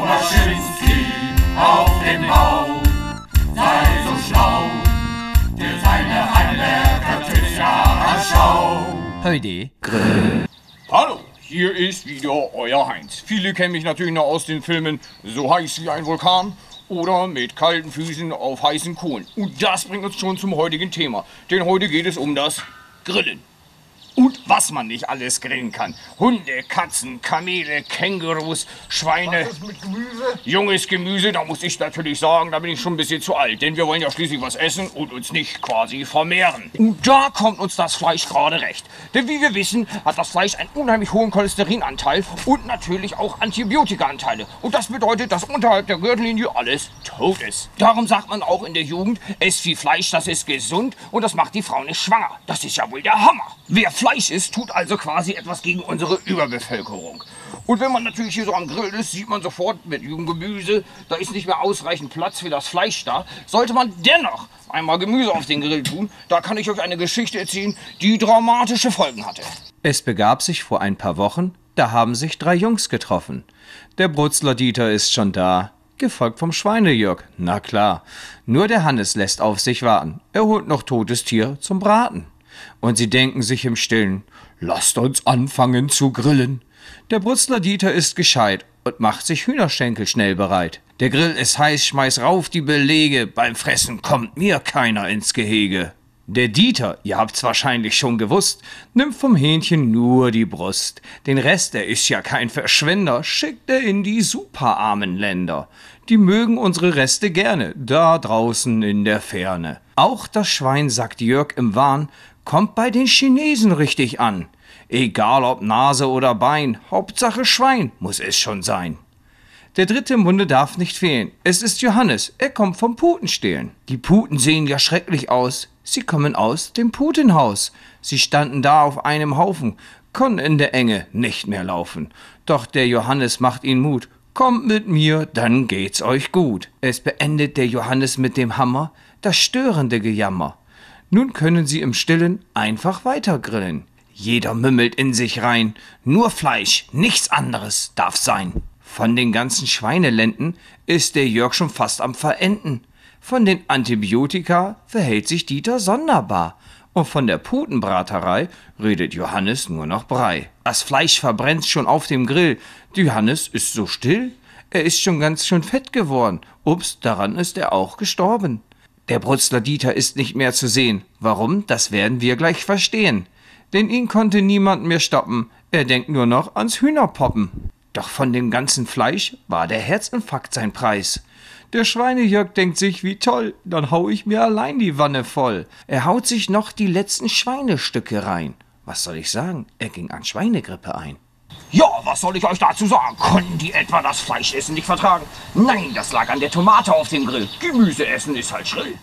Oberschinski auf dem Bau, sei so schlau, für seine Handwerker-Schau. Heute Grill. Hallo, hier ist wieder euer Heinz. Viele kennen mich natürlich noch aus den Filmen So heiß wie ein Vulkan oder Mit kalten Füßen auf heißen Kohlen. Und das bringt uns schon zum heutigen Thema, denn heute geht es um das Grillen. Und was man nicht alles grillen kann. Hunde, Katzen, Kamele, Kängurus, Schweine. Was ist mit Gemüse? Junges Gemüse, da muss ich natürlich sagen, da bin ich schon ein bisschen zu alt. Denn wir wollen ja schließlich was essen und uns nicht quasi vermehren. Und da kommt uns das Fleisch gerade recht. Denn wie wir wissen, hat das Fleisch einen unheimlich hohen Cholesterinanteil und natürlich auch Antibiotikaanteile. Und das bedeutet, dass unterhalb der Gürtellinie alles tot ist. Darum sagt man auch in der Jugend, esst viel Fleisch, das ist gesund und das macht die Frau nicht schwanger. Das ist ja wohl der Hammer. Wer Fleisch isst, tut also quasi etwas gegen unsere Überbevölkerung. Und wenn man natürlich hier so am Grill ist, sieht man sofort mit dem Gemüse, da ist nicht mehr ausreichend Platz für das Fleisch da. Sollte man dennoch einmal Gemüse auf den Grill tun, da kann ich euch eine Geschichte erzählen, die dramatische Folgen hatte. Es begab sich vor ein paar Wochen, da haben sich 3 Jungs getroffen. Der Brutzler Dieter ist schon da, gefolgt vom Schweinejörg. Na klar, nur der Hannes lässt auf sich warten. Er holt noch totes Tier zum Braten. Und sie denken sich im Stillen, lasst uns anfangen zu grillen. Der Brutzler Dieter ist gescheit und macht sich Hühnerschenkel schnell bereit. Der Grill ist heiß, schmeiß rauf die Belege, beim Fressen kommt mir keiner ins Gehege. Der Dieter, ihr habt's wahrscheinlich schon gewusst, nimmt vom Hähnchen nur die Brust. Den Rest, der ist ja kein Verschwender, schickt er in die superarmen Länder. Die mögen unsere Reste gerne, da draußen in der Ferne. Auch das Schwein, sagt Jörg im Wahn, kommt bei den Chinesen richtig an. Egal ob Nase oder Bein, Hauptsache Schwein muss es schon sein. Der dritte im Bunde darf nicht fehlen. Es ist Johannes, er kommt vom Putenstehlen. Die Puten sehen ja schrecklich aus. Sie kommen aus dem Putenhaus. Sie standen da auf einem Haufen, konnten in der Enge nicht mehr laufen. Doch der Johannes macht ihnen Mut. Kommt mit mir, dann geht's euch gut. Es beendet der Johannes mit dem Hammer das störende Gejammer. Nun können sie im Stillen einfach weiter grillen. Jeder mümmelt in sich rein. Nur Fleisch, nichts anderes darf sein. Von den ganzen Schweinelenden ist der Jörg schon fast am Verenden. Von den Antibiotika verhält sich Dieter sonderbar. Und von der Putenbraterei redet Johannes nur noch Brei. Das Fleisch verbrennt schon auf dem Grill. Johannes ist so still, er ist schon ganz schön fett geworden. Ups, daran ist er auch gestorben. Der Brutzler Dieter ist nicht mehr zu sehen. Warum, das werden wir gleich verstehen. Denn ihn konnte niemand mehr stoppen. Er denkt nur noch ans Hühnerpoppen. Doch von dem ganzen Fleisch war der Herzinfarkt sein Preis. Der Schweinejörg denkt sich, wie toll, dann hau ich mir allein die Wanne voll. Er haut sich noch die letzten Schweinestücke rein. Was soll ich sagen? Er ging an Schweinegrippe ein. Ja, was soll ich euch dazu sagen? Konnten die etwa das Fleischessen nicht vertragen? Nein, das lag an der Tomate auf dem Grill. Gemüse essen ist halt schrill.